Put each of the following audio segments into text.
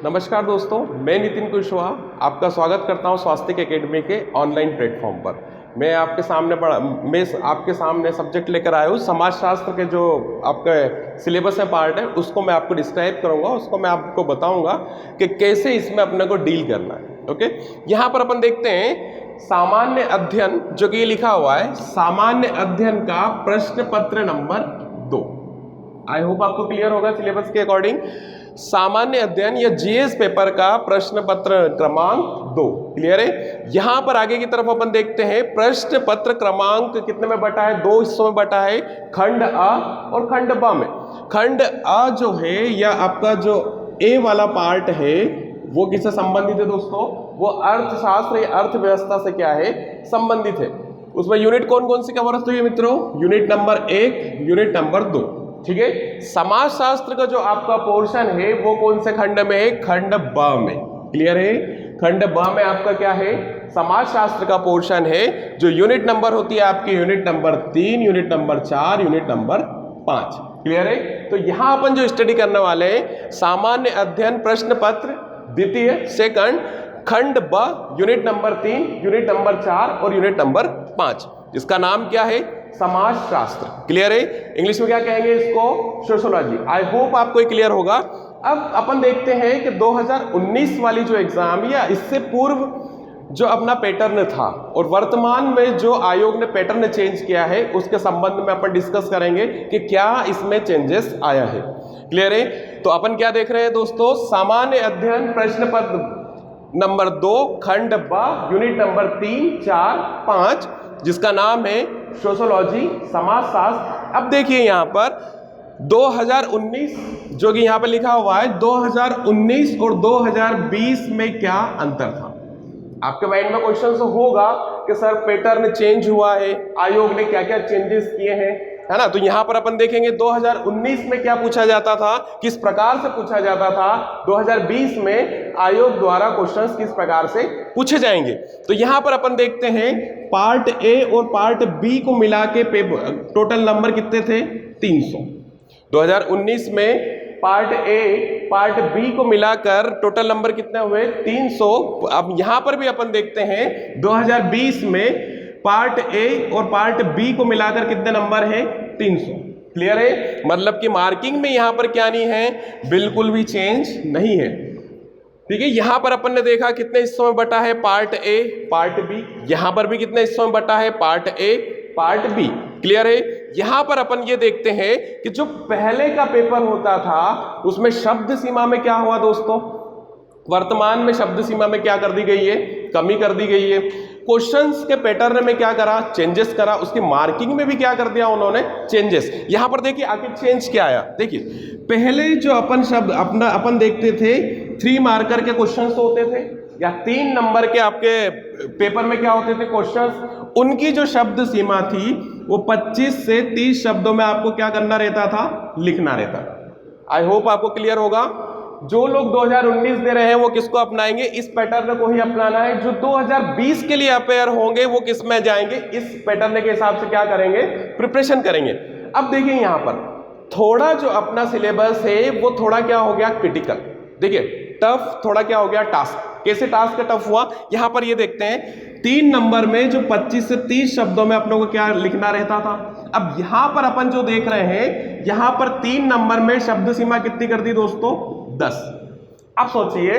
नमस्कार दोस्तों, मैं नितिन कुशवाहा आपका स्वागत करता हूं स्वास्थ्य एकेडमी के ऑनलाइन प्लेटफॉर्म पर। मैं आपके सामने सब्जेक्ट लेकर आया हूं समाजशास्त्र के जो आपका सिलेबस में पार्ट है, उसको मैं आपको डिस्क्राइब करूंगा, उसको मैं आपको बताऊंगा कि कैसे इसमें अपने को डील करना है। ओके, यहाँ पर अपन देखते हैं सामान्य अध्ययन, जो कि ये लिखा हुआ है सामान्य अध्ययन का प्रश्न पत्र नंबर 2। आई होप आपको क्लियर होगा सिलेबस के अकॉर्डिंग। सामान्य अध्ययन या जीएस पेपर का प्रश्न पत्र क्रमांक 2 क्लियर है। यहां पर आगे की तरफ अपन देखते हैं प्रश्न पत्र क्रमांक कितने में बटा है, 2 हिस्सों में बटा है, खंड अ और खंड ब में। खंड अ जो है या आपका जो ए वाला पार्ट है वो किससे संबंधित है दोस्तों, वो अर्थशास्त्र या अर्थव्यवस्था से क्या है, संबंधित है। उसमें यूनिट कौन कौन सी कवर होती है मित्रों, यूनिट नंबर 1, यूनिट नंबर 2। ठीक है, समाजशास्त्र का जो आपका पोर्शन है वो कौन से खंड में है, खंड ब में। क्लियर है, खंड ब में आपका क्या है, समाजशास्त्र का पोर्शन है, जो यूनिट नंबर होती है आपकी unit number 3, unit number 4, unit number 5। Clear है, तो यहां अपन जो स्टडी करने वाले हैं सामान्य अध्ययन प्रश्न पत्र द्वितीय सेकंड खंड ब यूनिट नंबर 3, यूनिट नंबर 4 और यूनिट नंबर 5, जिसका नाम क्या है, समाजशास्त्र। क्लियर है, इंग्लिश में क्या कहेंगे इसको, सोशियोलॉजी। आई होप आपको ये क्लियर होगा। अब अपन देखते हैं कि 2019 वाली जो एग्जाम या इससे पूर्व जो अपना पैटर्न था और वर्तमान में जो आयोग ने पैटर्न चेंज किया है उसके संबंध में अपन डिस्कस करेंगे कि क्या इसमें चेंजेस आया है। क्लियर है, तो अपन क्या देख रहे हैं दोस्तों, सामान्य अध्ययन प्रश्न पत्र नंबर 2 खंड ब यूनिट नंबर 3, 4, 5, जिसका नाम है सोशियोलॉजी, समाजशास्त्र। अब देखिए यहाँ पर 2019 जो कि यहाँ पर लिखा हुआ है, 2019 और 2020 में क्या अंतर था। आपके माइंड में क्वेश्चन होगा कि सर पैटर्न चेंज हुआ है, आयोग ने क्या क्या चेंजेस किए हैं, है ना। तो यहां पर अपन देखेंगे 2019 में क्या पूछा जाता था, किस प्रकार से पूछा जाता था, 2020 में आयोग द्वारा क्वेश्चंस किस प्रकार से पूछे जाएंगे। तो यहां पर अपन देखते हैं पार्ट ए और पार्ट बी को मिला के टोटल नंबर कितने थे, 300। 2019 में पार्ट ए पार्ट बी को मिलाकर टोटल नंबर कितने हुए, 300। अब यहां पर भी अपन देखते हैं 2020 में पार्ट ए और पार्ट बी को मिलाकर कितने नंबर है, 300। क्लियर है, मतलब कि मार्किंग में यहां पर क्या नहीं है, बिल्कुल भी चेंज नहीं है। ठीक है, यहां पर अपन ने देखा कितने हिस्सों में बटा है, पार्ट ए पार्ट बी। यहां पर भी कितने हिस्सों में बटा है, part A part B. Clear है, यहां पर अपन ये देखते हैं कि जो पहले का पेपर होता था उसमें शब्द सीमा में क्या हुआ दोस्तों, वर्तमान में शब्द सीमा में क्या कर दी गई है, कमी कर दी गई है। क्वेश्चंस के पैटर्न में क्या करा, चेंजेस करा। उसकी मार्किंग में भी क्या कर दिया उन्होंने, चेंजेस। यहां पर देखिए आखिर चेंज क्या आया। देखिए पहले जो अपन शब्द अपन देखते थे 3 मार्कर के क्वेश्चंस होते थे या 3 नंबर के आपके पेपर में क्या होते थे क्वेश्चंस, उनकी जो शब्द सीमा थी वो 25 से 30 शब्दों में आपको क्या करना रहता था, लिखना रहता था। आई होप आपको क्लियर होगा। जो लोग 2019 दे रहे हैं वो किसको अपनाएंगे, इस पैटर्न को ही अपनाना है। जो 2020 के लिए अपेयर होंगे वो किस में जाएंगे, इस पैटर्न के हिसाब से क्या करेंगे, प्रिपरेशन करेंगे। अब देखिए यहाँ पर थोड़ा जो अपना सिलेबस है वो थोड़ा क्या हो गया, क्रिटिकल। देखिए टफ थोड़ा क्या हो गया, टास्क। कैसे टास्क का टफ हुआ, यहां पर ये देखते हैं 3 नंबर में जो 25 से 30 शब्दों में अपनों को क्या लिखना रहता था। अब यहां पर अपन जो देख रहे हैं, यहां पर 3 नंबर में शब्द सीमा कितनी कर दी दोस्तों, 10। अब सोचिए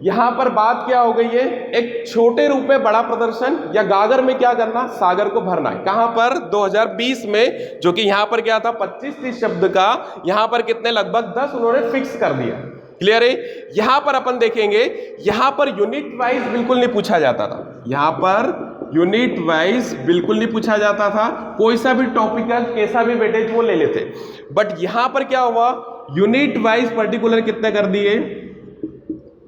यहां पर बात क्या हो गई है, एक छोटे रूप में बड़ा प्रदर्शन या गागर में क्या करना, सागर को भरना है। कहां पर, 2020 में, जो कि यहां पर क्या था 25-30 शब्द का, यहां पर कितने, लगभग 10 उन्होंने फिक्स कर दिया। क्लियर है, यहां पर अपन देखेंगे यहां पर यूनिट वाइज बिल्कुल नहीं पूछा जाता था। यहां पर यूनिट वाइज बिल्कुल नहीं पूछा जाता था, कोई सा भी टॉपिकल कैसा भी वेटेज वो ले लेते। बट यहां पर क्या हुआ, यूनिट वाइज पर्टिकुलर कितने कर दिए,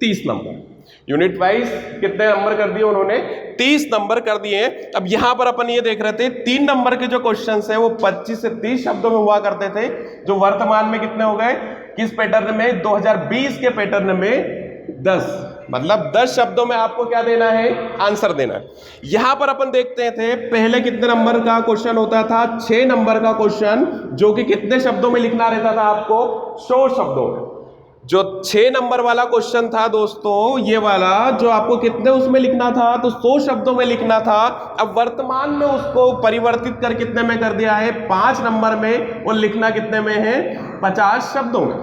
30 नंबर। यूनिट वाइज कितने नंबर कर दिए उन्होंने, 30 नंबर कर दिए। अब यहां पर अपन ये देख रहे थे 3 नंबर के जो क्वेश्चंस है वो 25 से 30 शब्दों में हुआ करते थे, जो वर्तमान में कितने हो गए, किस पैटर्न में, 2020 के पैटर्न में 10। मतलब 10 शब्दों में आपको क्या देना है, आंसर देना है। यहां पर अपन देखते थे पहले कितने नंबर का क्वेश्चन होता था, 6 नंबर का क्वेश्चन, जो कि कितने शब्दों में लिखना रहता था आपको, 100 शब्दों में। जो 6 नंबर वाला क्वेश्चन था दोस्तों, ये वाला जो आपको कितने उसमें लिखना था, तो 100 शब्दों में लिखना था। अब वर्तमान में उसको परिवर्तित कर कितने में कर दिया है, 5 नंबर में, और लिखना कितने में है, 50 शब्दों में।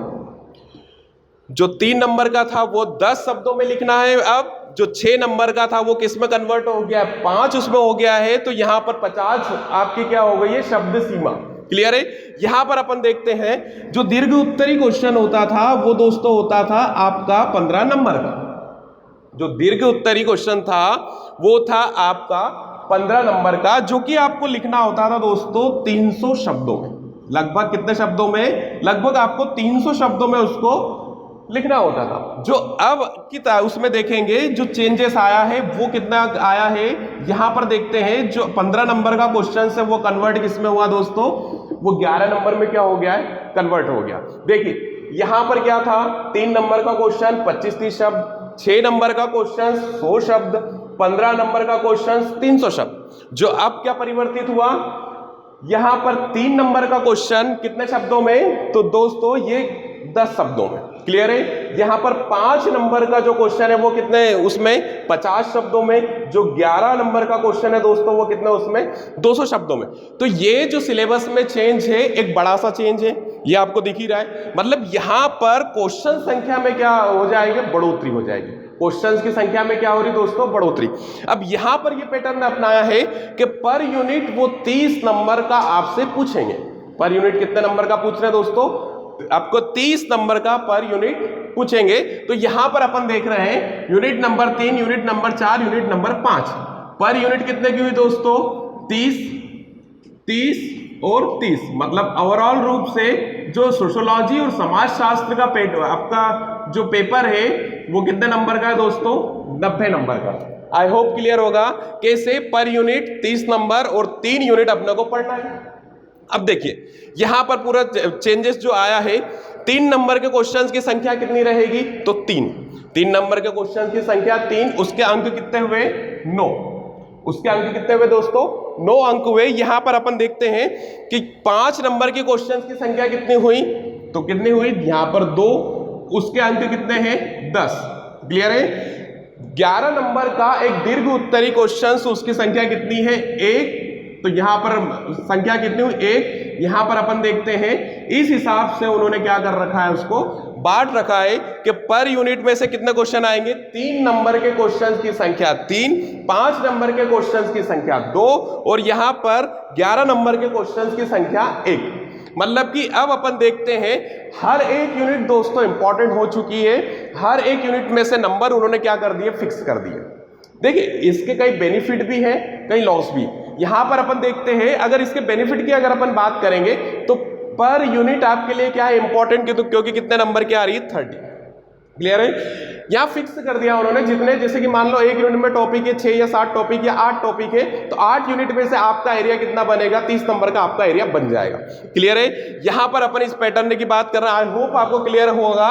जो 3 नंबर का था वो 10 शब्दों में लिखना है। अब जो 6 नंबर का था वो किस में कन्वर्ट हो गया, 5 उसमें हो गया है, तो यहां पर 50 आपकी क्या हो गई है, शब्द सीमा। क्लियर है। यहां पर अपन देखते हैं जो दीर्घ उत्तरी क्वेश्चन होता था वो दोस्तों होता था आपका 15 नंबर का। जो दीर्घ उत्तरी क्वेश्चन था वो था आपका 15 नंबर का, जो कि आपको लिखना होता था दोस्तों 300 शब्दों में। लगभग कितने शब्दों में, लगभग आपको 300 शब्दों में उसको लिखना होता था। जो अब की उसमें देखेंगे जो चेंजेस आया है वो कितना आया है, यहां पर देखते हैं जो 15 नंबर का क्वेश्चन है वो कन्वर्ट किसमें हुआ दोस्तों, वो 11 नंबर में क्या हो गया है, कन्वर्ट हो गया। देखिए यहां पर क्या था, 3 नंबर का क्वेश्चन 25-30 शब्द, 6 नंबर का क्वेश्चन 100 शब्द, 15 नंबर का क्वेश्चन 300 शब्द। जो अब क्या परिवर्तित हुआ, यहां पर 3 नंबर का क्वेश्चन कितने शब्दों में, तो दोस्तों ये 10 शब्दों में। क्लियर है। यहां पर 5 नंबर का जो क्वेश्चन है वो कितने, उसमें 50 शब्दों में। जो 11 नंबर का क्वेश्चन है दोस्तों वो कितने, उसमें 200 शब्दों में। तो ये जो सिलेबस में चेंज है एक बड़ा सा चेंज है, ये आपको दिख ही रहा है। मतलब यहां पर क्वेश्चन संख्या में क्या हो जाएगी, बढ़ोतरी हो जाएगी। क्वेश्चंस की संख्या में क्या हो रही दोस्तों, बढ़ोतरी। अब यहां पर ये पैटर्न अपनाया है कि पर यूनिट वो 30 नंबर का आपसे पूछेंगे। पर यूनिट कितने नंबर का पूछ रहे हैं दोस्तों, आपको 30 नंबर का पर यूनिट पूछेंगे। तो यहां पर अपन देख रहे हैं unit number 3, unit number 4, unit number 5। Per unit कितने की हुई दोस्तों, 30, 30 और 30। मतलब ओवरऑल रूप से जो सोशियोलॉजी और समाजशास्त्र का आपका जो पेपर है वो कितने नंबर का है दोस्तों, 90 नंबर का। आई होप क्लियर होगा कैसे पर यूनिट 30 नंबर और 3 यूनिट अपने को पढ़ना है। अब देखिए यहां पर पूरा चेंजेस जो आया है, 3 नंबर के क्वेश्चंस की संख्या कितनी रहेगी, तो 3 नंबर के क्वेश्चंस की संख्या 3, उसके अंक कितने हुए, 9। उसके अंक कितने हुए दोस्तों, 9 अंक हुए। यहां पर अपन देखते हैं कि 5 नंबर के क्वेश्चंस की संख्या कितनी हुई, तो कितनी हुई, यहां पर 2, उसके अंक कितने हैं, 10। क्लियर है। 11 नंबर का एक दीर्घ उत्तरी क्वेश्चन, उसकी संख्या कितनी है, 1। तो यहां पर संख्या कितनी हुई, 1। यहां पर अपन देखते हैं इस हिसाब से उन्होंने क्या कर रखा है, उसको बांट रखा है कि पर यूनिट में से कितने क्वेश्चन आएंगे, 3 नंबर के क्वेश्चंस की संख्या 3, 5 नंबर के क्वेश्चंस की संख्या 2, और यहां पर 11 नंबर के क्वेश्चंस की संख्या 1। मतलब कि अब अपन देखते हैं हर एक यूनिट दोस्तों इंपॉर्टेंट हो चुकी है। हर एक यूनिट में से नंबर उन्होंने क्या कर दिए, फिक्स कर दिए। देखिए इसके कई बेनिफिट भी हैं, कई लॉस भी। यहां पर अपन देखते हैं अगर इसके बेनिफिट की अगर अपन बात करेंगे तो पर यूनिट आपके लिए क्या है, इंपॉर्टेंट की, तो क्योंकि कितने नंबर की आ रही है, 30। क्लियर है। यहां फिक्स कर दिया उन्होंने जितने, जैसे कि मान लो एक यूनिट में टॉपिक है 6 या 7 टॉपिक या 8 टॉपिक है, तो 8 यूनिट में से आपका एरिया कितना बनेगा, 30 नंबर का आपका एरिया बन जाएगा। क्लियर है। यहां पर अपन इस पैटर्न की बात कर रहे हैं, आई होप आपको क्लियर होगा।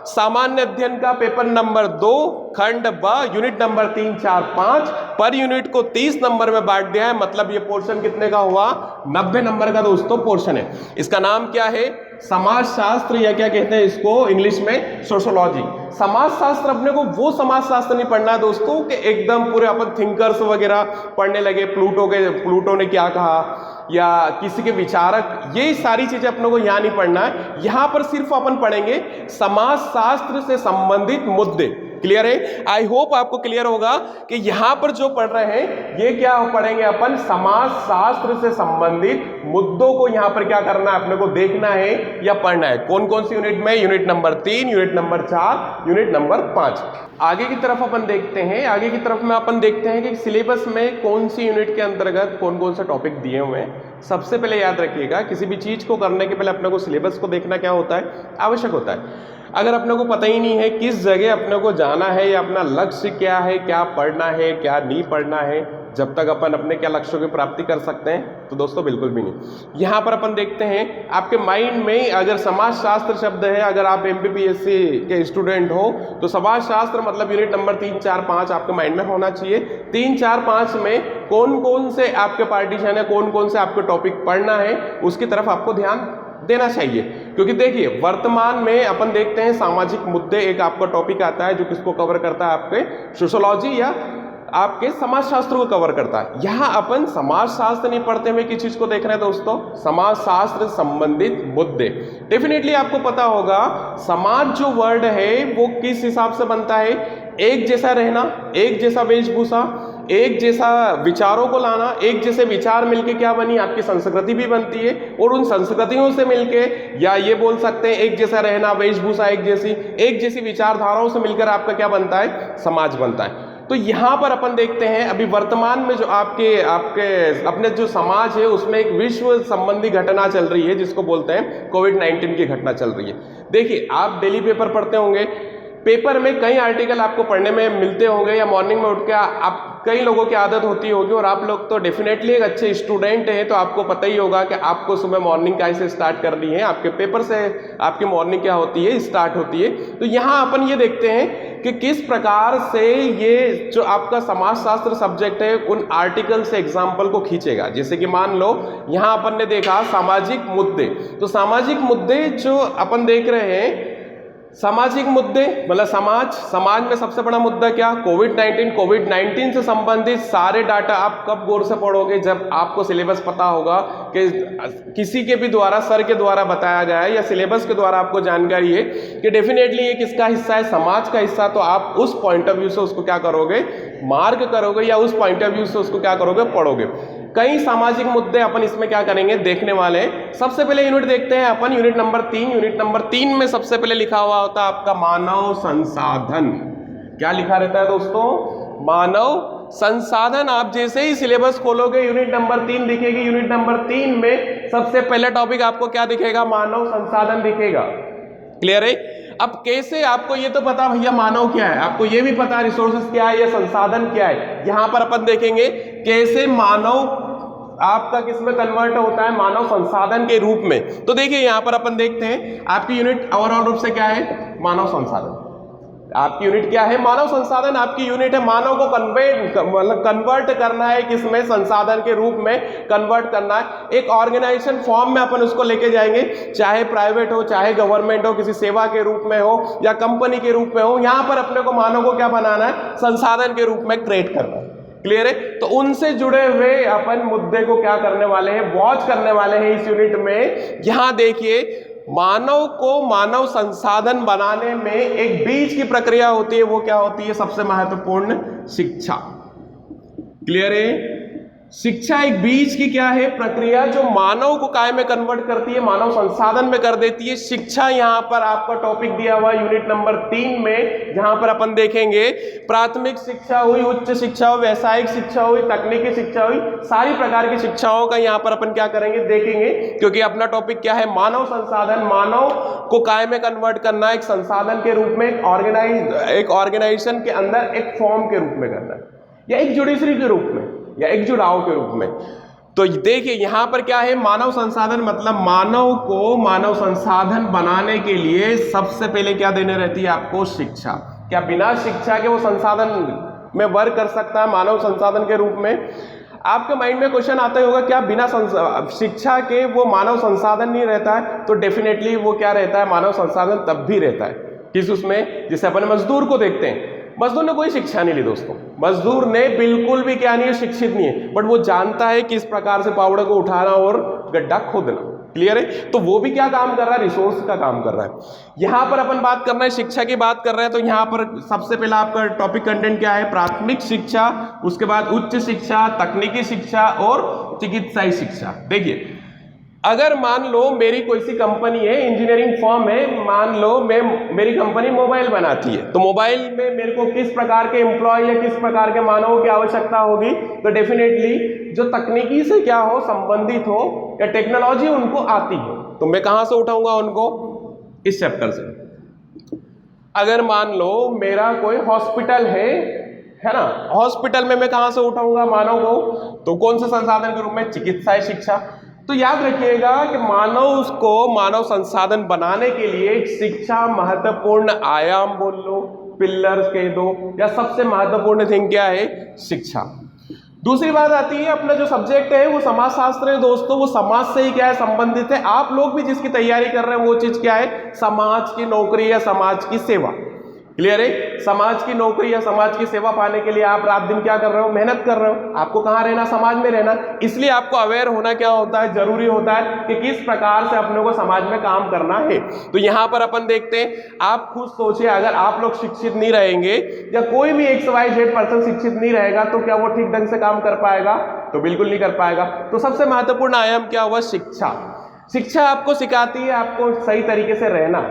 सामान्य अध्ययन का पेपर नंबर 2 खंड ब यूनिट नंबर 3, 4, 5 पर यूनिट को 30 नंबर में बांट दिया है। मतलब ये पोर्शन कितने का हुआ, 90 नंबर का दोस्तों पोर्शन है। इसका नाम क्या है, समाजशास्त्र, या क्या कहते हैं इसको इंग्लिश में, सोशियोलॉजी। समाजशास्त्र अपने को वो समाजशास्त्र नहीं पढ़ना है दोस्तों कि एकदम पूरे अपन थिंकर्स वगैरह पढ़ने लगे, प्लूटो ने क्या कहा या किसी के विचारक, ये सारी चीजें अपने को यहां नहीं पढ़ना है। यहां पर सिर्फ अपन पढ़ेंगे समाजशास्त्र से संबंधित मुद्दे। क्लियर है। आई होप आपको क्लियर होगा कि यहां पर जो पढ़ रहे हैं ये क्या पढ़ेंगे अपन, समाजशास्त्र से संबंधित मुद्दों को यहां पर क्या करना है, अपने को देखना है या पढ़ना है। कौन कौन सी यूनिट में, unit number 3, unit number 4, unit number 5। आगे की तरफ अपन देखते हैं, आगे की तरफ में अपन देखते हैं कि सिलेबस में कौन सी यूनिट के अंतर्गत कौन कौन से टॉपिक दिए हुए हैं। सबसे पहले याद रखिएगा किसी भी चीज को करने के पहले अपने को सिलेबस को देखना क्या होता है, आवश्यक होता है। अगर अपने को पता ही नहीं है किस जगह अपने को जाना है या अपना लक्ष्य क्या है, क्या पढ़ना है क्या नहीं पढ़ना है, जब तक अपन अपने क्या लक्ष्यों की प्राप्ति कर सकते हैं, तो दोस्तों बिल्कुल भी नहीं। यहाँ पर अपन देखते हैं आपके माइंड में अगर समाजशास्त्र शब्द है, अगर आप MPPSC के स्टूडेंट हो तो समाजशास्त्र मतलब यूनिट नंबर 3, 4, 5 आपके माइंड में होना चाहिए। 3, 4, 5 में कौन कौन से आपके पार्टीशन है, कौन कौन से आपको टॉपिक पढ़ना है, उसकी तरफ आपको ध्यान देना चाहिए। क्योंकि देखिए वर्तमान में अपन देखते हैं सामाजिक मुद्दे एक आपका टॉपिक आता है जो किसको कवर करता है, आपके सोशियोलॉजी या आपके समाजशास्त्र को कवर करता है। यहाँ अपन समाजशास्त्र नहीं पढ़ते हुए किस चीज को देख रहे हैं दोस्तों, समाजशास्त्र संबंधित मुद्दे। डेफिनेटली आपको पता होगा समाज जो वर्ड है वो किस हिसाब से बनता है, एक जैसा रहना, एक जैसा वेशभूषा, एक जैसा विचारों को लाना, एक जैसे विचार मिलके क्या बनी आपकी संस्कृति भी बनती है, और उन संस्कृतियों से मिलके या ये बोल सकते हैं एक जैसा रहना, वेशभूषा एक जैसी विचारधाराओं से मिलकर आपका क्या बनता है, समाज बनता है। तो यहाँ पर अपन देखते हैं अभी वर्तमान में जो आपके अपने जो समाज है उसमें एक विश्व संबंधी घटना चल रही है जिसको बोलते हैं कोविड-19 की घटना चल रही है। देखिए आप डेली पेपर पढ़ते होंगे, पेपर में कई आर्टिकल आपको पढ़ने में मिलते होंगे या मॉर्निंग में उठ के आप कई लोगों की आदत होती होगी, और आप लोग तो डेफिनेटली एक अच्छे स्टूडेंट हैं तो आपको पता ही होगा कि आपको सुबह मॉर्निंग कैसे स्टार्ट करनी है, आपके पेपर से आपकी मॉर्निंग क्या होती है, स्टार्ट होती है। तो यहाँ अपन ये देखते हैं कि किस प्रकार से ये जो आपका समाजशास्त्र सब्जेक्ट है उन आर्टिकल से एग्जाम्पल को खींचेगा। जैसे कि मान लो यहाँ अपन ने देखा सामाजिक मुद्दे, तो सामाजिक मुद्दे जो अपन देख रहे हैं, सामाजिक मुद्दे मतलब समाज में सबसे बड़ा मुद्दा क्या, कोविड-19 से संबंधित सारे डाटा आप कब गौर से पढ़ोगे, जब आपको सिलेबस पता होगा कि किसी के भी द्वारा सर के द्वारा बताया गया है या सिलेबस के द्वारा आपको जानकारी है कि डेफिनेटली ये किसका हिस्सा है, समाज का हिस्सा। तो आप उस पॉइंट ऑफ व्यू से उसको क्या करोगे, मार्क करोगे, या उस पॉइंट ऑफ व्यू से उसको क्या करोगे, पढ़ोगे। कई सामाजिक मुद्दे अपन इसमें क्या करेंगे, देखने वाले हैं। सबसे पहले यूनिट देखते हैं अपन, यूनिट नंबर 3। यूनिट नंबर 3 में सबसे पहले लिखा हुआ होता है आपका मानव संसाधन। क्या लिखा रहता है दोस्तों, मानव संसाधन। आप जैसे ही सिलेबस खोलोगे यूनिट नंबर 3 दिखेगी। यूनिट नंबर 3 में सबसे पहले टॉपिक आपको क्या दिखेगा, मानव संसाधन दिखेगा। क्लियर है। अब कैसे, आपको ये तो पता भैया मानव क्या है, आपको ये भी पता रिसोर्सेज क्या है या संसाधन क्या है। यहां पर अपन देखेंगे कैसे मानव आपका किसमें कन्वर्ट होता है, मानव संसाधन के रूप में। तो देखिए यहां पर अपन देखते हैं आपकी यूनिट ओवरऑल रूप से क्या है, मानव संसाधन। आपकी यूनिट क्या है, मानव संसाधन। आपकी यूनिट है मानव को कन्वर्ट करना है, किसमें, संसाधन के रूप में कन्वर्ट करना है। एक ऑर्गेनाइजेशन फॉर्म में अपन उसको लेके जाएंगे, चाहे प्राइवेट हो, चाहे गवर्नमेंट हो, किसी सेवा के रूप में हो या कंपनी के रूप में हो। यहां पर अपने को मानव को क्या बनाना है, संसाधन के रूप में क्रिएट करना है। क्लियर है। तो उनसे जुड़े हुए अपन मुद्दे को क्या करने वाले हैं, वॉच करने वाले हैं इस यूनिट में। यहां देखिए मानव को मानव संसाधन बनाने में एक बीज की प्रक्रिया होती है, वो क्या होती है, सबसे महत्वपूर्ण शिक्षा। क्लियर है। शिक्षा एक बीज की क्या है, प्रक्रिया जो मानव को काय में कन्वर्ट करती है, मानव संसाधन में कर देती है। शिक्षा यहां पर आपका टॉपिक दिया हुआ यूनिट नंबर 3 में, जहां पर अपन देखेंगे प्राथमिक शिक्षा हुई, उच्च शिक्षा हुई, व्यावसायिक शिक्षा हुई, तकनीकी शिक्षा हुई, सारी प्रकार की शिक्षाओं का यहां पर अपन क्या करेंगे, देखेंगे। क्योंकि अपना टॉपिक क्या है, मानव संसाधन। मानव को काय में कन्वर्ट करना, एक संसाधन के रूप में, एक ऑर्गेनाइजेशन के अंदर एक फॉर्म के रूप में करना, या एक जुडिशरी के रूप में, या एक जुड़ाव के रूप में। तो देखिए यहां पर क्या है, मानव संसाधन मतलब मानव को मानव संसाधन बनाने के लिए सबसे पहले क्या देने रहती है आपको, शिक्षा। क्या बिना शिक्षा के वो संसाधन में वर्क कर सकता है मानव संसाधन के रूप में? आपके माइंड में क्वेश्चन आता ही होगा, क्या बिना शिक्षा के वो मानव संसाधन नहीं रहता है? तो डेफिनेटली वो क्या रहता है, मानव संसाधन तब भी रहता है। किस उसमें, जैसे अपन मजदूर को देखते हैं, मजदूर ने कोई शिक्षा नहीं ली दोस्तों, मजदूर ने बिल्कुल भी क्या नहीं है, शिक्षित नहीं है, बट वो जानता है किस प्रकार से पावड़े को उठाना और गड्ढा खोदना। क्लियर है। तो वो भी क्या काम कर रहा है, रिसोर्स का काम कर रहा है। यहां पर अपन बात कर रहे हैं, शिक्षा की बात कर रहे हैं, तो यहां पर सबसे पहला आपका टॉपिक कंटेंट क्या है, प्राथमिक शिक्षा, उसके बाद उच्च शिक्षा, तकनीकी शिक्षा और चिकित्साई शिक्षा। देखिए अगर मान लो मेरी कोई सी कंपनी है, इंजीनियरिंग फर्म है, मान लो मेरी कंपनी मोबाइल बनाती है, तो मोबाइल में मेरे को किस प्रकार के एम्प्लॉय या किस प्रकार के मानवों की आवश्यकता होगी, तो डेफिनेटली जो तकनीकी से क्या हो, संबंधित हो या टेक्नोलॉजी उनको आती हो, तो मैं कहां से उठाऊंगा उनको, इस चैप्टर से। अगर मान लो मेरा कोई हॉस्पिटल है ना, हॉस्पिटल में मैं कहां से उठाऊंगा मानव को, तो कौन से संसाधन के रूप में, चिकित्सा शिक्षा। तो याद रखिएगा कि मानव को मानव संसाधन बनाने के लिए शिक्षा महत्वपूर्ण आयाम बोल लो, पिलर्स कह दो, या सबसे महत्वपूर्ण थिंग क्या है, शिक्षा। दूसरी बात आती है अपना जो सब्जेक्ट है वो समाजशास्त्र है दोस्तों, वो समाज से ही क्या है संबंधित है। आप लोग भी जिसकी तैयारी कर रहे हैं वो चीज क्या है, समाज की नौकरी या समाज की सेवा। क्लियर है, समाज की नौकरी या समाज की सेवा पाने के लिए आप रात दिन क्या कर रहे हो, मेहनत कर रहे हो। आपको कहाँ रहना, समाज में रहना, इसलिए आपको अवेयर होना क्या होता है, जरूरी होता है कि किस प्रकार से अपने को समाज में काम करना है। तो यहाँ पर अपन देखते हैं, आप खुद सोचिए, अगर आप लोग शिक्षित नहीं रहेंगे या कोई भी XYZ पर्सन शिक्षित नहीं रहेगा तो क्या वो ठीक ढंग से काम कर पाएगा, तो बिल्कुल नहीं कर पाएगा। तो सबसे महत्वपूर्ण आयाम क्या हुआ, शिक्षा। शिक्षा आपको सिखाती है आपको सही तरीके से रहना,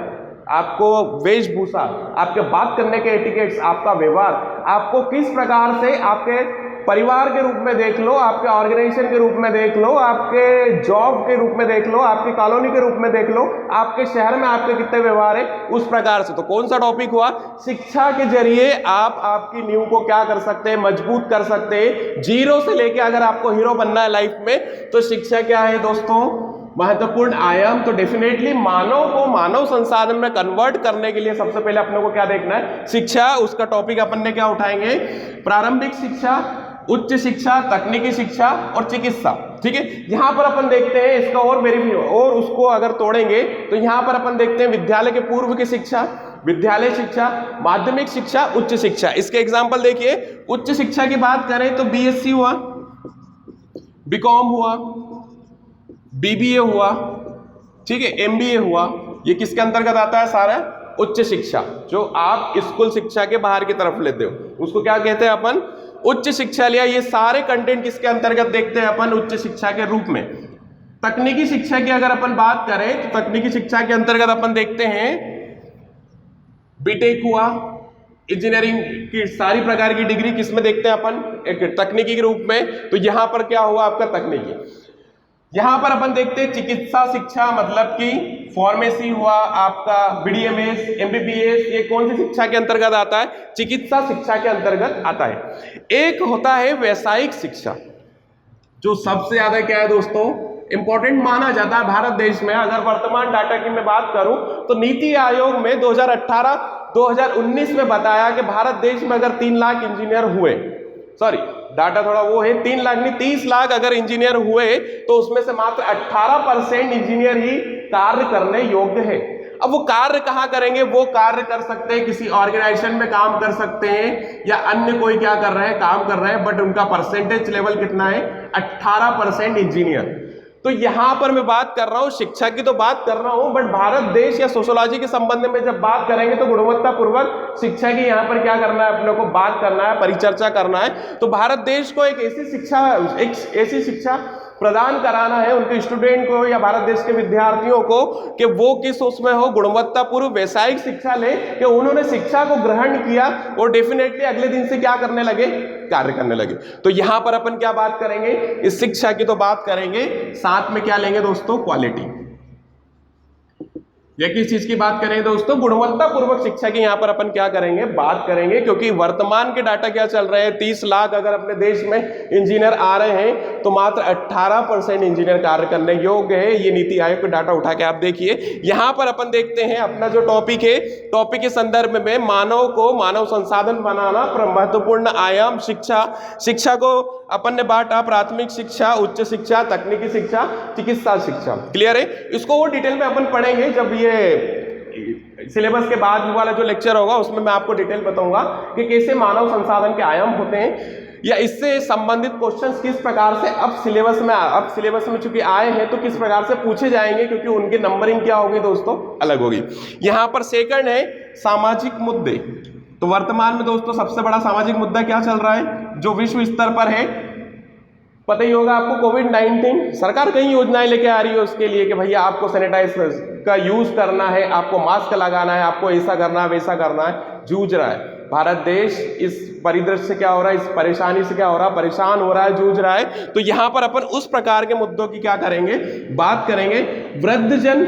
आपको वेशभूषा, आपके बात करने के एटिकेट्स, आपका व्यवहार, आपको किस प्रकार से आपके परिवार के रूप में देख लो, आपके ऑर्गेनाइजेशन के रूप में देख लो, आपके जॉब के रूप में देख लो, आपकी कॉलोनी के रूप में देख लो, आपके शहर में आपके कितने व्यवहार है, उस प्रकार से। तो कौन सा टॉपिक हुआ, शिक्षा के जरिए आप आपकी नींव को क्या कर सकते हैं, मजबूत कर सकते हैं। जीरो से लेके अगर आपको हीरो बनना है लाइफ में, तो शिक्षा क्या है दोस्तों, महत्वपूर्ण आयाम। तो डेफिनेटली मानव को मानव संसाधन में कन्वर्ट करने के लिए सबसे पहले अपने को क्या देखना है, शिक्षा। उसका टॉपिक अपन ने क्या उठाएंगे, प्रारंभिक शिक्षा, उच्च शिक्षा, तकनीकी शिक्षा और चिकित्सा। ठीक है, यहां पर अपन देखते हैं इसका और और उसको अगर तोड़ेंगे तो यहां पर अपन देखते हैं विद्यालय के पूर्व की शिक्षा, विद्यालय शिक्षा, माध्यमिक शिक्षा, उच्च शिक्षा। इसके एग्जाम्पल देखिए, उच्च शिक्षा की बात करें तो BSc हुआ, BCom हुआ, BBA हुआ, ठीक है, MBA हुआ। ये किसके अंतर्गत आता है, सारा उच्च शिक्षा। जो आप स्कूल शिक्षा के बाहर की तरफ लेते हो उसको क्या कहते हैं अपन, उच्च शिक्षा लिया। ये सारे कंटेंट किसके अंतर्गत देखते हैं अपन, उच्च शिक्षा के रूप में। तकनीकी शिक्षा की अगर अपन बात करें तो तकनीकी शिक्षा के अंतर्गत अपन देखते हैं बीटेक हुआ, इंजीनियरिंग की सारी प्रकार की डिग्री किसमें देखते हैं अपन, एक तकनीकी के रूप में। तो यहां पर क्या हुआ आपका तकनीकी। यहां पर अपन देखते हैं चिकित्सा शिक्षा, मतलब कि फार्मेसी हुआ आपका, BDMS, MBBS, ये कौन सी शिक्षा के अंतर्गत आता है, चिकित्सा शिक्षा के अंतर्गत आता है। एक होता है व्यवसायिक शिक्षा, जो सबसे ज्यादा क्या है दोस्तों, इंपॉर्टेंट माना जाता है भारत देश में। अगर वर्तमान डाटा की मैं बात करूं तो नीति आयोग में 2018-2019 में बताया कि भारत देश में अगर 3 लाख इंजीनियर हुए, सॉरी डाटा थोड़ा वो है, 3 लाख नहीं 30 लाख अगर इंजीनियर हुए तो उसमें से मात्र 18% इंजीनियर ही कार्य करने योग्य है। अब वो कार्य कहाँ करेंगे, वो कार्य कर सकते हैं किसी ऑर्गेनाइजेशन में काम कर सकते हैं या अन्य कोई क्या कर रहे हैं, काम कर रहे हैं, बट उनका परसेंटेज लेवल कितना है, 18% इंजीनियर। तो यहां पर मैं बात कर रहा हूं शिक्षा की, तो बात कर रहा हूं, बट भारत देश या सोशियोलॉजी के संबंध में जब बात करेंगे तो गुणवत्तापूर्वक शिक्षा की यहां पर क्या करना है, अपने को बात करना है, परिचर्चा करना है। तो भारत देश को एक ऐसी शिक्षा प्रदान कराना है उनके स्टूडेंट को या भारत देश के विद्यार्थियों को कि वो किस उसमें हो, गुणवत्तापूर्ण व्यवसायिक शिक्षा ले, कि उन्होंने शिक्षा को ग्रहण किया और डेफिनेटली अगले दिन से क्या करने लगे, कार्य करने लगे। तो यहां पर अपन क्या बात करेंगे, इस शिक्षा की तो बात करेंगे, साथ में क्या लेंगे दोस्तों, क्वालिटी। या किस चीज की बात करें दोस्तों, गुणवत्तापूर्वक शिक्षा की यहां पर अपन क्या करेंगे, बात करेंगे। क्योंकि वर्तमान के डाटा क्या चल रहे हैं, 30 लाख अगर अपने देश में इंजीनियर आ रहे हैं तो मात्र 18% इंजीनियर कार्य करने योग्य है। ये नीति आयोग का डाटा उठा के आप देखिए। यहां पर अपन देखते हैं अपना जो टॉपिक है, टॉपिक के संदर्भ में मानव को मानव संसाधन बनाना, महत्वपूर्ण आयाम शिक्षा। शिक्षा को अपन ने बांटा प्राथमिक शिक्षा, उच्च शिक्षा, तकनीकी शिक्षा, चिकित्सा शिक्षा। क्लियर है, इसको वो डिटेल में अपन पढ़ेंगे जब ये सिलेबस के बाद वाला जो लेक्चर होगा उसमें मैं आपको डिटेल बताऊंगा कि कैसे मानव संसाधन के आयाम होते हैं या इससे संबंधित क्वेश्चंस किस प्रकार से अब सिलेबस में चूंकि आए हैं तो किस प्रकार से पूछे जाएंगे, क्योंकि उनकी नंबरिंग क्या होगी दोस्तों, अलग होगी। यहां पर सेकंड है सामाजिक मुद्दे। तो वर्तमान में दोस्तों सबसे बड़ा सामाजिक मुद्दा क्या चल रहा है, जो विश्व स्तर पर है, पता ही होगा आपको, कोविड-19। सरकार कई योजनाएं लेके आ रही है उसके लिए कि भैया आपको सैनिटाइजर का यूज करना है, आपको मास्क लगाना है, आपको ऐसा करना है, वैसा करना है। जूझ रहा है भारत देश, इस परिदृश्य से क्या हो रहा है, इस परेशानी से क्या हो रहा है, परेशान हो रहा है, जूझ रहा है। तो यहां पर अपन उस प्रकार के मुद्दों की क्या करेंगे, बात करेंगे। वृद्धजन,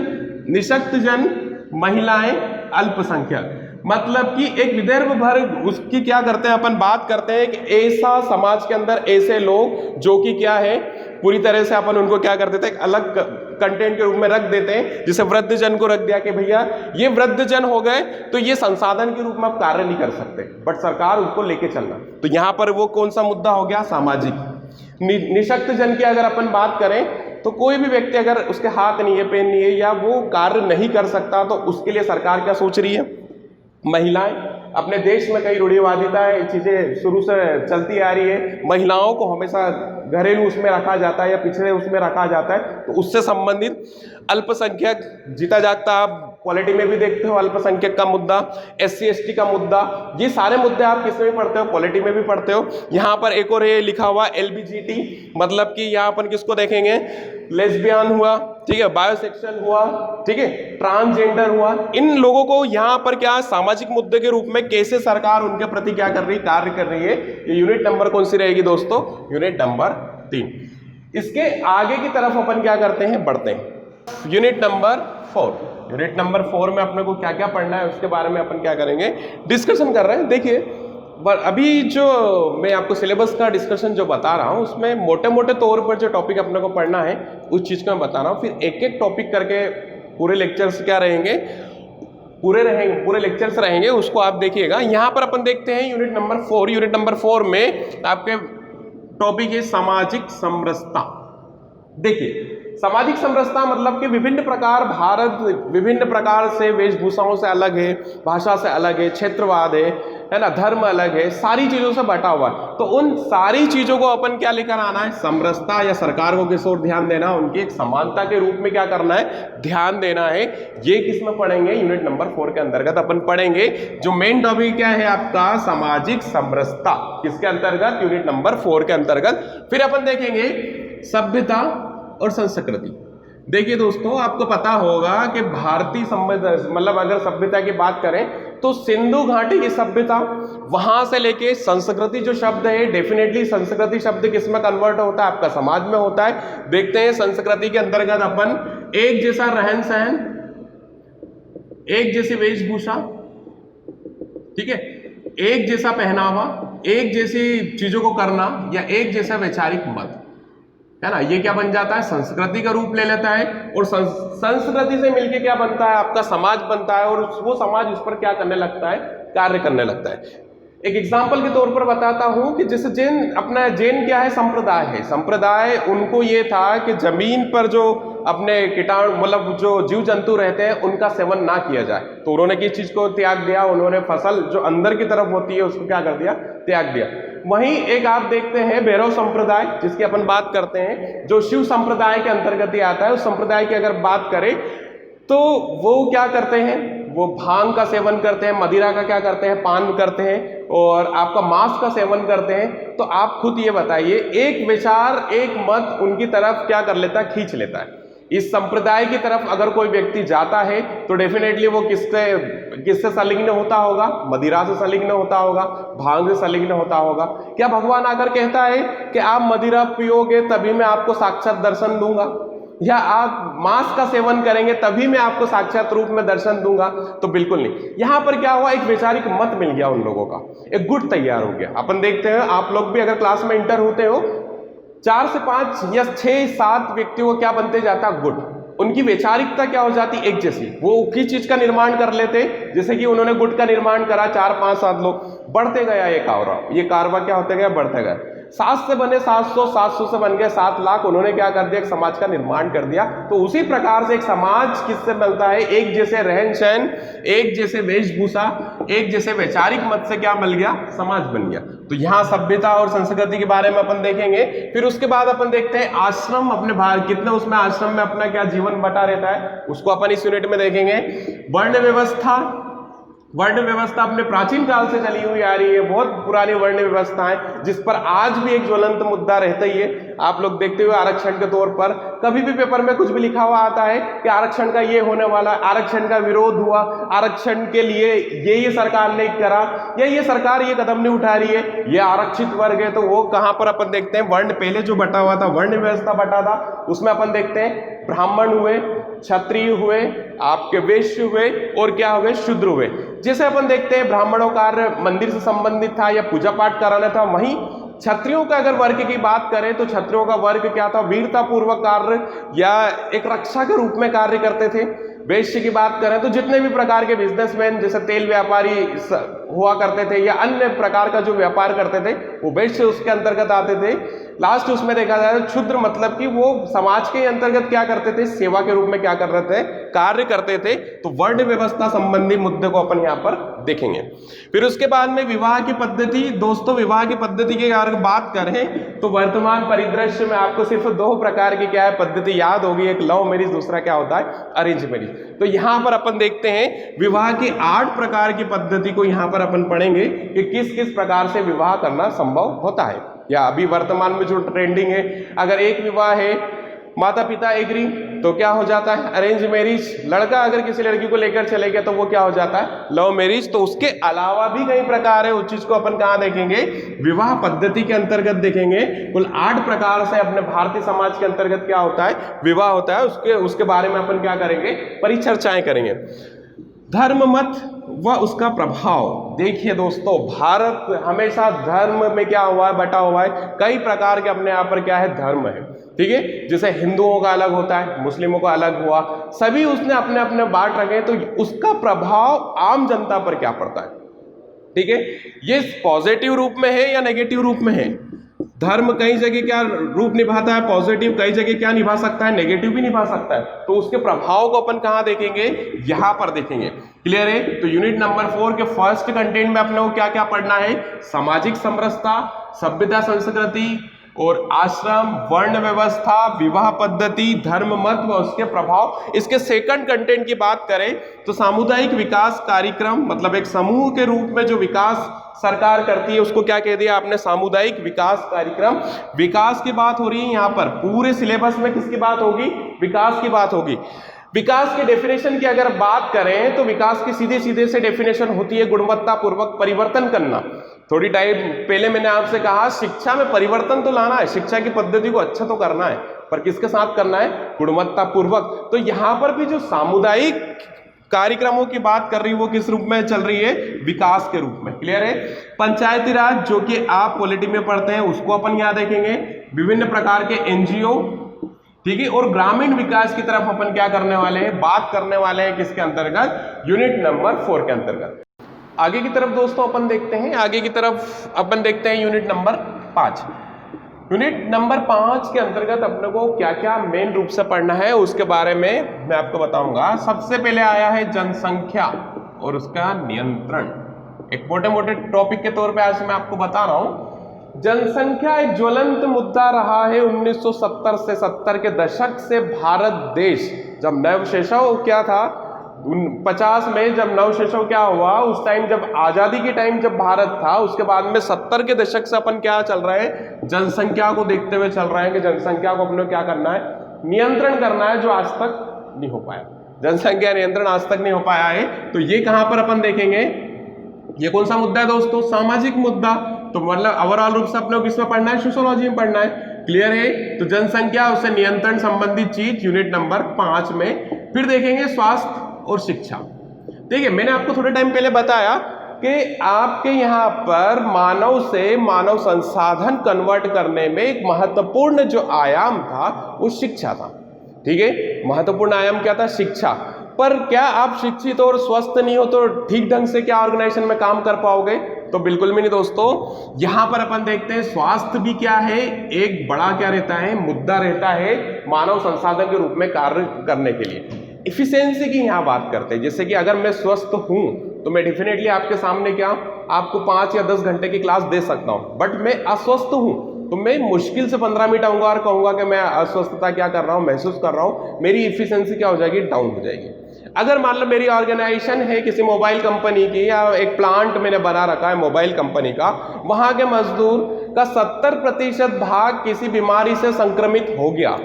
निशक्तजन, महिलाएं, अल्पसंख्यक, मतलब कि एक विदर्भ भर उसकी क्या करते हैं अपन, बात करते हैं कि ऐसा समाज के अंदर ऐसे लोग जो कि क्या है, पूरी तरह से अपन उनको क्या कर देते हैं, अलग कंटेंट के रूप में रख देते हैं। जैसे वृद्धजन को रख दिया कि भैया ये वृद्धजन हो गए तो ये संसाधन के रूप में आप कार्य नहीं कर सकते, बट सरकार उसको लेके चलना। तो यहां पर वो कौन सा मुद्दा हो गया, सामाजिक। निशक्त जन की अगर अपन बात करें तो कोई भी व्यक्ति अगर उसके हाथ नहीं है, पैर नहीं है या वो कार्य नहीं कर सकता तो उसके लिए सरकार क्या सोच रही है? महिलाएं, अपने देश में कई रूढ़िवादिता है, चीजें शुरू से चलती आ रही है, महिलाओं को हमेशा घरेलू उसमें रखा जाता है या पिछड़े उसमें रखा जाता है, तो उससे संबंधित अल्पसंख्यक जीता जागता, आप क्वालिटी में भी देखते हो अल्पसंख्यक का मुद्दा, SC ST का मुद्दा, ये सारे मुद्दे आप किस में भी पढ़ते हो? क्वालिटी में भी पढ़ते हो। यहाँ पर एक और ये लिखा हुआ LBGT, मतलब कि यहाँ अपन किसको देखेंगे? लेस्बियन हुआ, ठीक है, बायोसेक्सुअल हुआ, ठीक है, ट्रांसजेंडर हुआ, इन लोगों को यहाँ पर क्या सामाजिक मुद्दे के रूप में कैसे सरकार उनके प्रति क्या कर रही, कार्य कर रही है। ये यूनिट नंबर कौन सी रहेगी दोस्तों? Unit number 3। इसके आगे की तरफ अपन क्या करते हैं, बढ़ते हैं। Unit number 4। यूनिट नंबर 4 में अपने को क्या क्या पढ़ना है उसके बारे में अपन क्या करेंगे, डिस्कशन कर रहे हैं। देखिए अभी जो मैं आपको सिलेबस का डिस्कशन जो बता रहा हूँ उसमें मोटे मोटे तौर पर जो टॉपिक अपने को पढ़ना है उस चीज़ को मैं बता रहा हूँ, फिर एक एक टॉपिक करके पूरे लेक्चर्स क्या रहेंगे, पूरे लेक्चर्स रहेंगे, उसको आप देखिएगा। यहाँ पर अपन देखते हैं यूनिट नंबर 4। यूनिट नंबर 4 में आपके टॉपिक है सामाजिक समरसता। देखिए सामाजिक समरसता मतलब कि विभिन्न प्रकार, भारत विभिन्न प्रकार से वेशभूषाओं से अलग है, भाषा से अलग है, क्षेत्रवाद है ना, धर्म अलग है, सारी चीजों से बटा हुआ है। तो उन सारी चीजों को अपन क्या लेकर आना है, समरसता, या सरकार को किस ओर ध्यान देना, उनकी एक समानता के रूप में क्या करना है, ध्यान देना है। ये किस में पढ़ेंगे? यूनिट नंबर 4 के अंतर्गत अपन पढ़ेंगे। जो मेन टॉपिक क्या है आपका, सामाजिक समरसता, किसके अंतर्गत? यूनिट नंबर 4 के अंतर्गत। फिर अपन देखेंगे सभ्यता और संस्कृति। देखिए दोस्तों आपको पता होगा कि भारतीय मतलब अगर सभ्यता की बात करें तो सिंधु घाटी की सभ्यता, वहां से लेके संस्कृति जो शब्द है, डेफिनेटली संस्कृति शब्द किस में कन्वर्ट होता है, आपका समाज में होता है। देखते हैं संस्कृति के अंतर्गत अपन एक जैसा रहन सहन, एक जैसी वेशभूषा, ठीक है, एक जैसा पहनावा, एक जैसी चीजों को करना, या एक जैसा वैचारिक मत, है ना, ये क्या बन जाता है, संस्कृति का रूप ले लेता है। और संस्कृति से मिलके क्या बनता है, आपका समाज बनता है, और वो समाज उस पर क्या करने लगता है, कार्य करने लगता है। एक एग्जाम्पल के तौर पर बताता हूं कि जैसे जैन क्या है, संप्रदाय है। संप्रदाय उनको ये था कि जमीन पर जो अपने कीटाणु मतलब जो जीव जंतु रहते हैं उनका सेवन ना किया जाए, तो उन्होंने किस चीज को त्याग दिया, उन्होंने फसल जो अंदर की तरफ होती है उसको क्या कर दिया, त्याग दिया। वहीं एक आप देखते हैं भैरव संप्रदाय, जिसकी अपन बात करते हैं, जो शिव संप्रदाय के अंतर्गत ही आता है। उस संप्रदाय की अगर बात करें तो वो क्या करते हैं, वो भांग का सेवन करते हैं, मदिरा का क्या करते हैं, पान करते हैं, और आपका मांस का सेवन करते हैं। तो आप खुद ये बताइए, एक विचार, एक मत उनकी तरफ क्या कर लेता है, खींच लेता है। इस संप्रदाय की तरफ अगर कोई व्यक्ति जाता है तो डेफिनेटली वो किससे संलिग्न होता होगा, मदिरा से संलिग्न होता होगा, भांग से संलिग्न होता होगा। क्या भगवान आकर कहता है कि आप मदिरा पियोगे तभी मैं आपको साक्षात दर्शन दूंगा, या आप मांस का सेवन करेंगे तभी मैं आपको साक्षात रूप में दर्शन दूंगा? तो बिल्कुल नहीं। यहां पर क्या हुआ, एक वैचारिक मत मिल गया उन लोगों का, एक गुट तैयार हो गया। अपन देखते हैं, आप लोग भी अगर क्लास में इंटर होते हो, 4 से 5 या 6 7 व्यक्तियों को क्या बनते जाता, गुट। उनकी वैचारिकता क्या हो जाती, एक जैसी, वो किस चीज का निर्माण कर लेते, जैसे कि उन्होंने गुट का निर्माण करा, 4 5 7 लोग, बढ़ते गया ये कारवा क्या होते गया, बढ़ते गए। 7 से बने 700, 700 से बन गए 7 लाख। उन्होंने क्या कर दिया, एक समाज का निर्माण कर दिया। तो उसी प्रकार से एक समाज किससे बनता है, एक जैसे रहन सहन, एक जैसे वेशभूषा, एक जैसे वैचारिक मत से क्या मिल गया, समाज बन गया। तो यहाँ सभ्यता और संस्कृति के बारे में अपन देखेंगे। फिर उसके बाद अपन देखते हैं आश्रम, अपने भारत कितने उसमें आश्रम में अपना क्या जीवन बटा रहता है, उसको अपन इस यूनिट में देखेंगे। वर्ण व्यवस्था, वर्ण व्यवस्था अपने प्राचीन काल से चली हुई आ रही है, बहुत पुरानी वर्ण व्यवस्था है, जिस पर आज भी एक ज्वलंत मुद्दा रहता ही है। आप लोग देखते हुए आरक्षण के तौर पर कभी भी पेपर में कुछ भी लिखा हुआ आता है कि आरक्षण का ये होने वाला, आरक्षण का विरोध हुआ, आरक्षण के लिए ये सरकार ने करा, या ये सरकार ये कदम नहीं उठा रही है, ये आरक्षित वर्ग है। तो वो कहां पर अपन देखते हैं, वर्ण पहले जो बटा हुआ था, वर्ण व्यवस्था बटा था, उसमें अपन देखते हैं ब्राह्मण हुए, क्षत्रिय हुए, आपके वैश्य हुए, और क्या हुए, शूद्र हुए। जैसे अपन देखते हैं ब्राह्मणों का कार्य मंदिर से संबंधित था या पूजा पाठ कराना था, वहीं क्षत्रियों का अगर वर्ग की बात करें तो क्षत्रियों का वर्ग क्या था, वीरता पूर्वक कार्य या एक रक्षा के रूप में कार्य करते थे। वेश्य की बात करें तो जितने भी प्रकार के बिजनेसमैन जैसे तेल व्यापारी हुआ करते थे या अन्य प्रकार का जो व्यापार करते थे वो वेश्य उसके अंतर्गत आते थे। लास्ट उसमें देखा जाए तो क्षुद्र मतलब कि वो समाज के अंतर्गत क्या करते थे, सेवा के रूप में क्या कर रहे थे, कार्य करते थे। तो वर्ण व्यवस्था संबंधी मुद्दे को अपन यहाँ पर देखेंगे। फिर उसके बाद में विवाह की पद्धति। दोस्तों विवाह की पद्धति की अगर बात करें तो वर्तमान परिदृश्य में आपको सिर्फ 2 प्रकार की क्या है पद्धति याद होगी, एक लव मैरिज, दूसरा क्या होता है अरेंज मैरिज। तो यहाँ पर अपन देखते हैं विवाह की 8 प्रकार की पद्धति को यहाँ पर अपन पढ़ेंगे कि किस किस प्रकार से विवाह करना संभव होता है, या अभी वर्तमान में जो ट्रेंडिंग है। अगर एक विवाह है, माता पिता एग्री तो क्या हो जाता है अरेंज मैरिज। लड़का अगर किसी लड़की को लेकर चले गया तो वो क्या हो जाता है लव मैरिज। तो उसके अलावा भी कई प्रकार है, उस चीज को अपन कहाँ देखेंगे, विवाह पद्धति के अंतर्गत देखेंगे। कुल 8 प्रकार से अपने भारतीय समाज के अंतर्गत क्या होता है विवाह होता है, उसके बारे में अपन क्या करेंगे परिचर्चाएं करेंगे। धर्म मत व उसका प्रभाव। देखिए दोस्तों भारत हमेशा धर्म में क्या हुआ है बटा हुआ है, कई प्रकार के अपने यहाँ पर क्या है धर्म है, ठीक है। जैसे हिंदुओं का अलग होता है, मुस्लिमों का अलग हुआ, सभी उसने अपने अपने बांट रखे। तो उसका प्रभाव आम जनता पर क्या पड़ता है, ठीक है। ये पॉजिटिव रूप में है या नेगेटिव रूप में है। धर्म कई जगह क्या रूप निभाता है पॉजिटिव, कई जगह क्या निभा सकता है नेगेटिव भी निभा सकता है। तो उसके प्रभाव को अपन कहाँ देखेंगे, यहां पर देखेंगे। क्लियर है। तो यूनिट नंबर 4 के फर्स्ट कंटेंट में अपने को क्या क्या पढ़ना है, सामाजिक समरसता, सभ्यता संस्कृति और आश्रम, वर्ण व्यवस्था, विवाह पद्धति, धर्म मत व उसके प्रभाव। इसके सेकंड कंटेंट की बात करें तो सामुदायिक विकास कार्यक्रम, मतलब एक समूह के रूप में जो विकास सरकार करती है उसको क्या कह दिया आपने, सामुदायिक विकास कार्यक्रम। विकास की बात हो रही है यहाँ पर, पूरे सिलेबस में किसकी बात होगी, विकास की बात होगी। विकास की डेफिनेशन की अगर बात करें तो विकास की सीधे सीधे से डेफिनेशन होती है गुणवत्ता पूर्वक परिवर्तन करना। थोड़ी टाइम पहले मैंने आपसे कहा शिक्षा में परिवर्तन तो लाना है, शिक्षा की पद्धति को अच्छा तो करना है, पर किसके साथ करना है, गुणवत्ता पूर्वक। तो यहां पर भी जो सामुदायिक कार्यक्रमों की बात कर रही है वो किस रूप में चल रही है, विकास के रूप में। क्लियर है। पंचायती राज जो कि आप पॉलिटी में पढ़ते हैं उसको अपन यहाँ देखेंगे। विभिन्न प्रकार के एनजीओ, ठीक है। और ग्रामीण विकास की तरफ अपन क्या करने वाले हैं, बात करने वाले हैं किसके अंतर्गत, यूनिट नंबर 4 के अंतर्गत। आगे की तरफ दोस्तों अपन देखते हैं, आगे की तरफ अपन देखते हैं यूनिट नंबर 5। यूनिट नंबर 5 के अंतर्गत अपने को क्या क्या मेन रूप से पढ़ना है उसके बारे में मैं आपको बताऊंगा। सबसे पहले आया है जनसंख्या और उसका नियंत्रण। एक मोटे मोटे टॉपिक के तौर पे आज मैं आपको बता रहा हूं। जनसंख्या एक ज्वलंत मुद्दा रहा है 1970 से 70 के दशक से। भारत देश जब नवशेषव क्या था 50 में जब नवशेषव क्या हुआ, उस टाइम जब आजादी के टाइम जब भारत था, उसके बाद में 70 के दशक से अपन क्या चल रहा है, जनसंख्या को देखते हुए चल रहे हैं कि जनसंख्या को अपने क्या करना है, नियंत्रण करना है, जो आज तक नहीं हो पाया। जनसंख्या नियंत्रण आज तक नहीं हो पाया है। तो ये कहां पर अपन देखेंगे, ये कौन सा मुद्दा है दोस्तों, सामाजिक मुद्दा। तो मतलब ओवरऑल रूप से अपने को किसमें पढ़ना है, सोशियोलॉजी में पढ़ना है। क्लियर है। तो जनसंख्या उससे नियंत्रण संबंधित चीज यूनिट नंबर 5 में। फिर देखेंगे स्वास्थ्य और शिक्षा। देखिए मैंने आपको थोड़े टाइम पहले बताया कि आपके यहाँ पर मानव से मानव संसाधन कन्वर्ट करने में एक महत्वपूर्ण जो आयाम था वो शिक्षा था। ठीक है, महत्वपूर्ण आयाम क्या था, शिक्षा। पर क्या आप शिक्षित और स्वस्थ नहीं हो तो ठीक ढंग से क्या ऑर्गेनाइजेशन में काम कर पाओगे, तो बिल्कुल भी नहीं दोस्तों। यहां पर अपन देखते हैं स्वास्थ्य भी क्या है, एक बड़ा क्या रहता है, मुद्दा रहता है मानव संसाधन के रूप में कार्य करने के लिए। इफिशियंसी की यहाँ बात करते हैं, जैसे कि अगर मैं स्वस्थ हूँ तो मैं डेफिनेटली आपके सामने क्या आपको 5 या 10 घंटे की क्लास दे सकता हूँ, बट मैं अस्वस्थ हूँ तो मैं मुश्किल से 15 मिनट आऊँगा और कहूँगा कि मैं अस्वस्थता क्या कर रहा हूँ, महसूस कर रहा हूँ, मेरी इफिशियंसी क्या हो जाएगी, डाउन हो जाएगी। अगर मान लो मेरी ऑर्गेनाइजेशन है किसी मोबाइल कंपनी की, या एक प्लांट मैंने बना रखा है मोबाइल कंपनी का, वहाँ के मजदूर का 70% भाग किसी बीमारी से संक्रमित हो गया,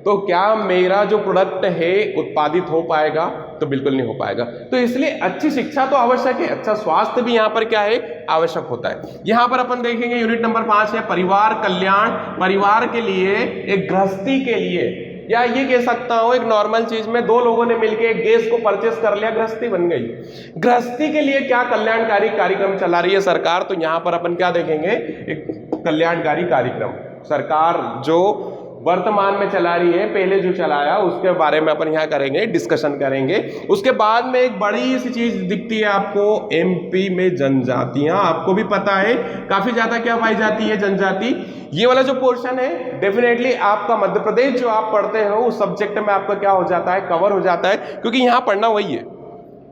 तो क्या मेरा जो प्रोडक्ट है उत्पादित हो पाएगा, तो बिल्कुल नहीं हो पाएगा। तो इसलिए अच्छी शिक्षा तो आवश्यक है, अच्छा स्वास्थ्य भी यहाँ पर क्या है, आवश्यक होता है। यहाँ पर अपन देखेंगे यूनिट नंबर 5 है परिवार कल्याण। परिवार के लिए, एक गृहस्थी के लिए, या ये कह सकता हूं एक नॉर्मल चीज में 2 लोगों ने मिलकर एक गैस को परचेस कर लिया, गृहस्थी बन गई। गृहस्थी के लिए क्या कल्याणकारी कार्यक्रम चला रही है सरकार, तो यहाँ पर अपन क्या देखेंगे, एक कल्याणकारी कार्यक्रम। सरकार जो वर्तमान में चला रही है, पहले जो चलाया उसके बारे में अपन यहाँ करेंगे, डिस्कशन करेंगे। उसके बाद में एक बड़ी सी चीज दिखती है आपको, एमपी में जनजातियां। आपको भी पता है काफी ज्यादा क्या पाई जाती है, जनजाति। ये वाला जो पोर्शन है डेफिनेटली आपका मध्य प्रदेश जो आप पढ़ते हो उस सब्जेक्ट में आपका क्या हो जाता है, कवर हो जाता है, क्योंकि यहाँ पढ़ना वही है।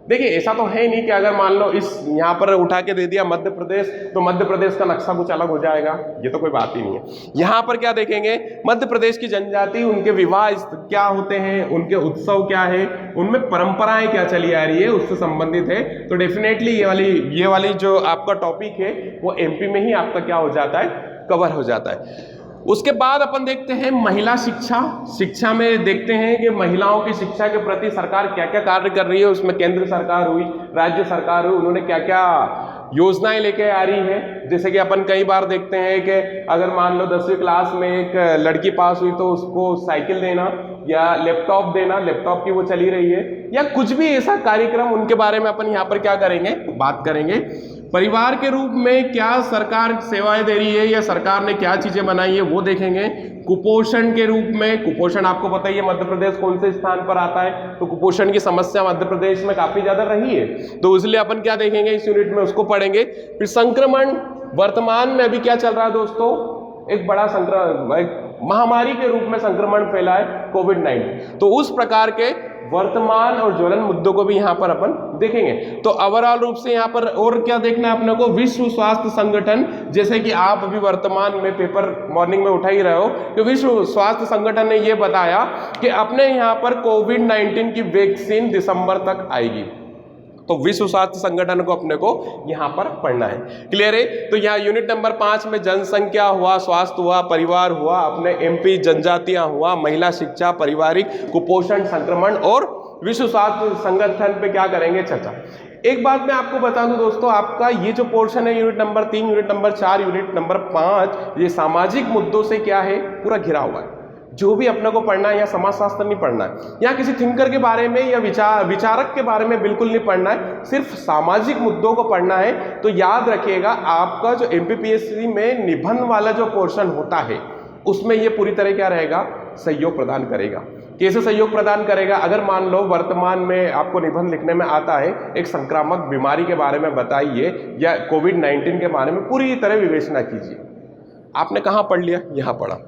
देखिए ऐसा तो है नहीं कि अगर मान लो इस यहाँ पर उठा के दे दिया मध्य प्रदेश तो मध्य प्रदेश का नक्शा कुछ अलग हो जाएगा, ये तो कोई बात ही नहीं है। यहाँ पर क्या देखेंगे, मध्य प्रदेश की जनजाति, उनके विवाह क्या होते हैं, उनके उत्सव क्या है, उनमें परंपराएं क्या चली आ रही है, उससे संबंधित है। तो डेफिनेटली ये वाली जो आपका टॉपिक है वो एमपी में ही आपका क्या हो जाता है, कवर हो जाता है। उसके बाद अपन देखते हैं महिला शिक्षा। शिक्षा में देखते हैं कि महिलाओं की शिक्षा के प्रति सरकार क्या क्या कार्य कर रही है। उसमें केंद्र सरकार हुई, राज्य सरकार हुई, उन्होंने क्या क्या योजनाएं लेके आ रही है। जैसे कि अपन कई बार देखते हैं कि अगर मान लो 10वीं क्लास में एक लड़की पास हुई तो उसको साइकिल देना या लैपटॉप देना, लैपटॉप की वो चली रही है, या कुछ भी ऐसा कार्यक्रम, उनके बारे में अपन यहाँ पर क्या करेंगे, बात करेंगे। परिवार के रूप में क्या सरकार सेवाएं दे रही है या सरकार ने क्या चीजें बनाई है वो देखेंगे। कुपोषण के रूप में, कुपोषण आपको पता ही है मध्य प्रदेश कौन से स्थान पर आता है, तो कुपोषण की समस्या मध्य प्रदेश में काफी ज्यादा रही है, तो इसलिए अपन क्या देखेंगे इस यूनिट में, उसको पढ़ेंगे। फिर संक्रमण, वर्तमान में अभी क्या चल रहा है दोस्तों, एक बड़ा संक्रमण, महामारी के रूप में संक्रमण फैला है कोविड-19, तो उस प्रकार के वर्तमान और ज्वलन मुद्दों को भी यहाँ पर अपन देखेंगे। तो ओवरऑल रूप से यहाँ पर और क्या देखना है अपने को, विश्व स्वास्थ्य संगठन, जैसे कि आप अभी वर्तमान में पेपर मॉर्निंग में उठा ही रहे हो कि विश्व स्वास्थ्य संगठन ने ये बताया कि अपने यहाँ पर कोविड-19 की वैक्सीन दिसंबर तक आएगी। तो विश्व स्वास्थ्य संगठन को अपने को यहाँ पर पढ़ना है। क्लियर है। तो यहाँ यूनिट नंबर 5 में जनसंख्या हुआ, स्वास्थ्य हुआ, परिवार हुआ, अपने एमपी जनजातियां हुआ, महिला शिक्षा, पारिवारिक, कुपोषण, संक्रमण और विश्व स्वास्थ्य संगठन पे क्या करेंगे चर्चा। एक बात मैं आपको बता दूं दोस्तों, आपका ये जो पोर्शन है unit number 3, unit number 4, unit number 5, ये सामाजिक मुद्दों से क्या है, पूरा घिरा हुआ है। जो भी अपने को पढ़ना है, या समाजशास्त्र नहीं पढ़ना है, या किसी थिंकर के बारे में या विचारक के बारे में बिल्कुल नहीं पढ़ना है, सिर्फ सामाजिक मुद्दों को पढ़ना है। तो याद रखिएगा आपका जो एमपीपीएससी में निबंध वाला जो पोर्शन होता है उसमें ये पूरी तरह क्या रहेगा, सहयोग प्रदान करेगा। कैसे सहयोग प्रदान करेगा, अगर मान लो वर्तमान में आपको निबंध लिखने में आता है, एक संक्रामक बीमारी के बारे में बताइए या कोविड-19 के बारे में पूरी तरह विवेचना कीजिए। आपने कहाँ पढ़ लिया, यहाँ पढ़ा।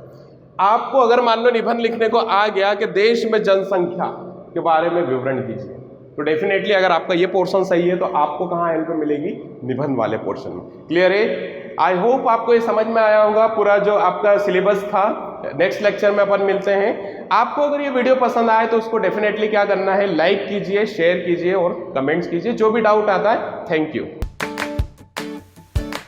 आपको अगर मान लो निबंध लिखने को आ गया कि देश में जनसंख्या के बारे में विवरण कीजिए, तो डेफिनेटली अगर आपका ये पोर्शन सही है तो आपको कहाँ हेल्प मिलेगी, निबंध वाले पोर्शन में। क्लियर है। आई होप आपको ये समझ में आया होगा पूरा जो आपका सिलेबस था। नेक्स्ट लेक्चर में अपन मिलते हैं। आपको अगर ये वीडियो पसंद आए तो उसको डेफिनेटली क्या करना है, लाइक कीजिए, शेयर कीजिए और कमेंट्स कीजिए। जो भी डाउट आता है, थैंक यू।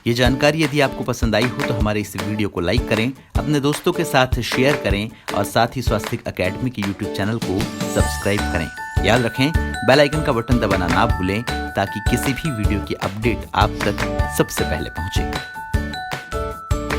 ये जानकारी यदि आपको पसंद आई हो तो हमारे इस वीडियो को लाइक करें, अपने दोस्तों के साथ शेयर करें और साथ ही स्वास्तिक एकेडमी के यूट्यूब चैनल को सब्सक्राइब करें। याद रखें बेल आइकन का बटन दबाना ना भूलें ताकि किसी भी वीडियो की अपडेट आप तक सबसे पहले पहुंचे।